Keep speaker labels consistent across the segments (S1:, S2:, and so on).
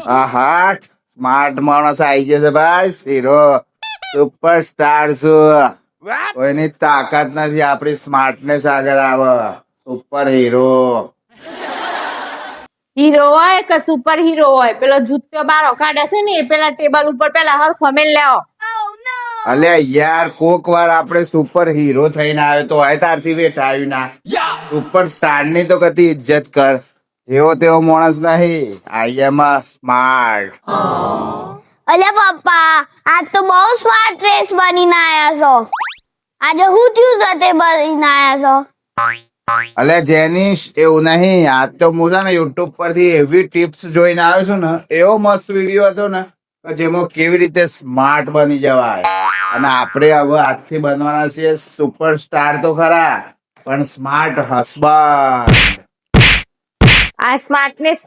S1: આહા smart માણસ આવી ગયો છે ભાઈ. હીરો સુપરસ્ટાર છું. કોઈની તાકાત નથી આપણી સ્માર્ટનેસ આગળ આવે. Super hero.
S2: હીરો હોય કે સુપર હીરો હોય, પેલો જૂતો બારો કાઢે છે ને એ પેલા ટેબલ ઉપર પેલા હરખો મેલ લેવો.
S1: અલ્યા યાર કોક વાર આપણે સુપર હીરો થઈને આવ્યો તો હોય તારથી બેઠા આવ્યું ના. સુપરસ્ટાર ની તો કદી ઇજ્જત કર. જેવો તેવો માણસ નહીં. આઈ એમ સ્માર્ટ.
S3: અલે પપ્પા, આજ તો બહુ સ્માર્ટ ડ્રેસ બનીને આયા છો. આજે હું થયું છે તે બનીને આયા છો?
S1: અલ્યા જેનીશ એવું નહીં. આજ તો હું છે ને યુટ્યુબ પરથી એવી ટિપ્સ જોઈને આવ્યો છું ને, એવો મસ્ત વિડીયો હતો ને કે જેમાં કેવી રીતે સ્માર્ટ બની જવાય. અને આપણે હવે આજથી બનવાના છીએ સુપરસ્ટાર તો ખરા, પણ સ્માર્ટ હસબન્ડ.
S2: આ સ્માર્ટનેસ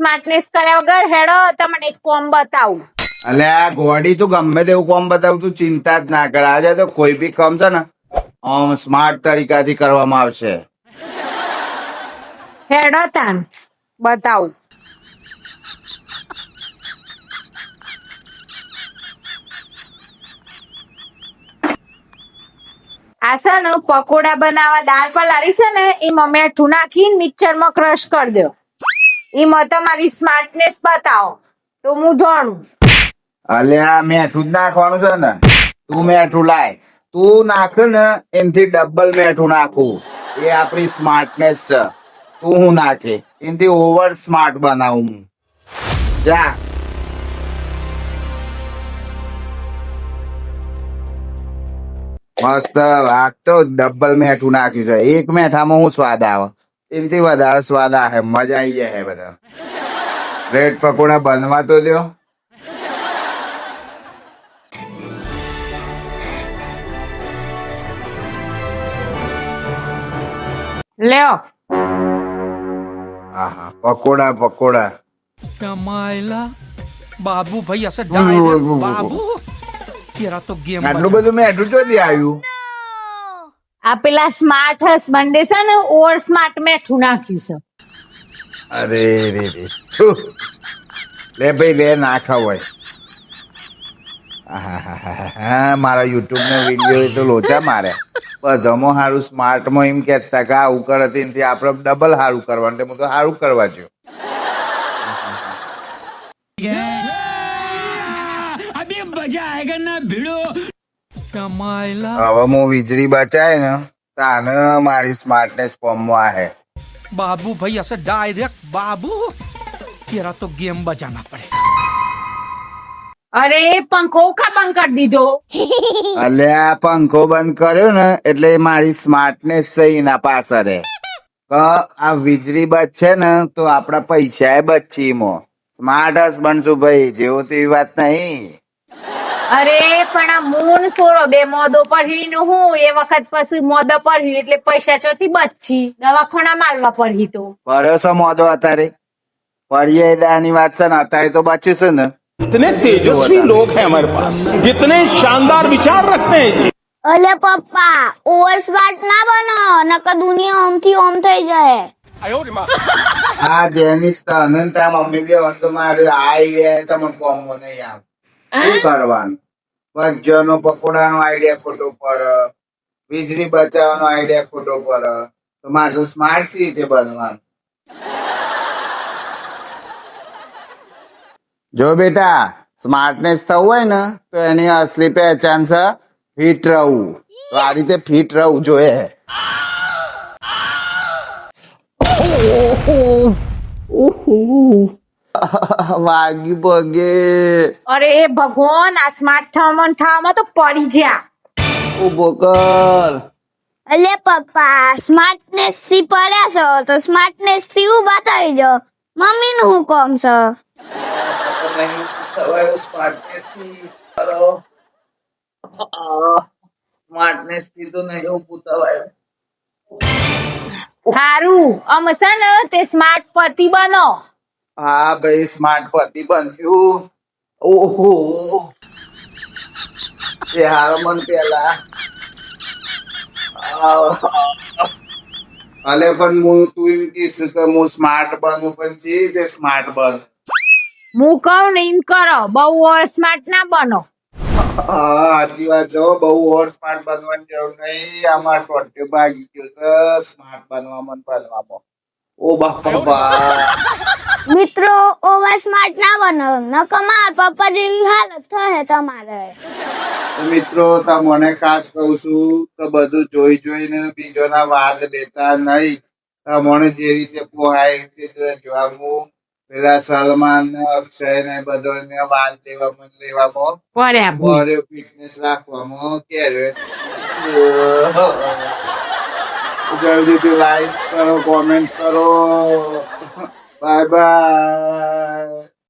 S2: કર્યા વગર હેડો તમને એક કોમ બતાવું.
S1: અલ્યા ગોડી તું ગમે તેવું કામ બતાવું, તું ચિંતા જ ના કર. આજે તો કોઈ બી કામ છે ને આમ સ્માર્ટ તરીકાથી કરવામાં આવશે.
S2: હેડો તાન બતાવું. આ છે ને પકોડા બનાવવા દાળ પલાળી છે ને એમાં મેઠું નાખીને મિક્સરમાં ક્રશ કરી દો. એમાં તમારી સ્માર્ટનેસ બતાવો તો હું જાણું.
S1: અલ્યા મેઠું જ નાખવાનું છે ને. તું મેઠું લાય. તું નાખ ને એનાથી ડબલ મેઠું નાખું. એ આપણી સ્માર્ટનેસ છે. તું હું નાખે એનાથી ઓવર સ્માર્ટ બનાવું હું. જા. મસ્ત. આ તો ડબલ મેઠું નાખ્યું છે. એક મેઠામાં હું સ્વાદ આવે, એનાથી વધારે સ્વાદ આવે. મજા આવી જાય બધા. બ્રેડ પકોડા બનવા તો લ્યો.
S2: લ્યો
S1: આહા પકોડા પકોડા.
S4: कमायला बाबू भाई ऐसे डायरेक्ट बाबू तेरा तो गेम
S1: આટલું બધું મેઠું ચોથી આવ્યું?
S2: આ પેલા સ્માર્ટ હસબન્ડે છે ને ઓવર સ્માર્ટ મેઠું નાખ્યું છે.
S1: અરે રે રે થુ. લે ભાઈ લે નાખા હોય. આહાહાહા, મારા યુટ્યુબ ના વિડીયો તો લોચા મારે. બધામાં સારું સ્માર્ટમાં એમ કહેતા કે આવું કરે તેનાથી આપણે ડબલ સારું કરવાનું. હું તો સારું કરવા છું.
S4: अभी मजा आएगा ना भिड़ो कमायला
S1: હવે હું વીજળી બચાય ને તાને મારી સ્માર્ટનેસ ફોર્મમાં આવે.
S4: बाबू भाई ऐसे डायरेक्ट बाबू तेरा तो गेम बजाना पड़ेगा
S2: અરે પંખો કા બંધ કરી દીધો?
S1: અલ્યા પંખો બંધ કર્યો ને એટલે મારી સ્માર્ટનેસ છે એના પાછળ. આ વીજળી બચશે ને તો આપડા પૈસા બચશે. એમાં સ્માર્ટ હસબન્ડ છું ભાઈ. જેવો તેવી વાત નહીં.
S2: અરે પણ આ મૂન સોરો બે મોદો પરહી નું હું એ વખત પછી મોદો પરહી એટલે પૈસા ચોથી બચી દવાખાના મારવા પરહી તો
S1: પડ્યો છો મોદો અત્યારે? પડીએ દાની વાત છે ને અત્યારે તો બચે છે ને.
S5: कितने तेजस्वी लोग हैं हमारे पास, कितने शानदार विचार रखते हैं जी.
S3: અલે પપ્પા, ઓવર સ્માર્ટ ના બનો નકર દુનિયા ઓમથી ઓમ થઈ જાય.
S1: આ જેની અનંતા મમ્મી બે તો મારે આઈડિયા તમને કોમો નહીં આવ. શું કરવાનું? ભજીયાનો પકોડાનો આઈડિયા ખોટો પડે, વીજળી બચાવવાનો આઈડિયા ખોટો પડે. તો મારું સ્માર્ટ સી રીતે બનવાનું? જો બેટા સ્માર્ટનેસ થવું હોય ને તો એની અસલી પહેચાન છે ફિટ રહવું. તો આ રીતે ફિટ રહવું જોઈએ. વાગ્યું પગે.
S2: અરે ભગવાન આ સ્માર્ટ થવામાં તો પડી જ્યા.
S1: ઉભો કર.
S3: અલે પપ્પા, સ્માર્ટનેસ થી પડ્યા છો તો સ્માર્ટનેસ થી ઉભા થઈ જાઓ. મમ્મી નું હું કોમ છે?
S1: સ્માર્ટનેસ થી તો નહીં ઉભું થવાય.
S2: સારું આમ છે ને તે સ્માર્ટ પતિ બનો.
S1: હા ભાઈ સ્માર્ટ પતિ બન્યું. ઓહો એ હારો મન પેલા. અલે પણ હું તું એમ કહીશ કે હું સ્માર્ટ બનું પણ છે તે સ્માર્ટ બન.
S2: હું કહું ને એમ કરો, બહુ ઓવર સ્માર્ટ ના બનો.
S1: સાચી વાત છે હો, બહુ ઓવર સ્માર્ટ બનવાની જરૂર નહીં. આમાં ટોટે ભાગી ગયો છે સ્માર્ટ બનવામાં ને બનવામાં. ઓ બાપા
S3: મિત્રો ઓવર સ્માર્ટ ના બનો, નકર માર પપ્પા જેવી હાલત થશે તમારે.
S1: તો મિત્રો તમને ખાસ કહું છું કે બધું જોઈ જોઈને બીજોના વાદ લેતા નહીં. તમને જે રીતે પોહાય એ રીતે જોવાનું. પેલા સલમાન ને અક્ષય ને બધાને વાદ લેવામાં
S2: બરાબર.
S1: ફિટનેસ રાખવામાં ક્યારે જલ્દીથી લાઈક કરો, કોમેન્ટ કરો. Bye bye.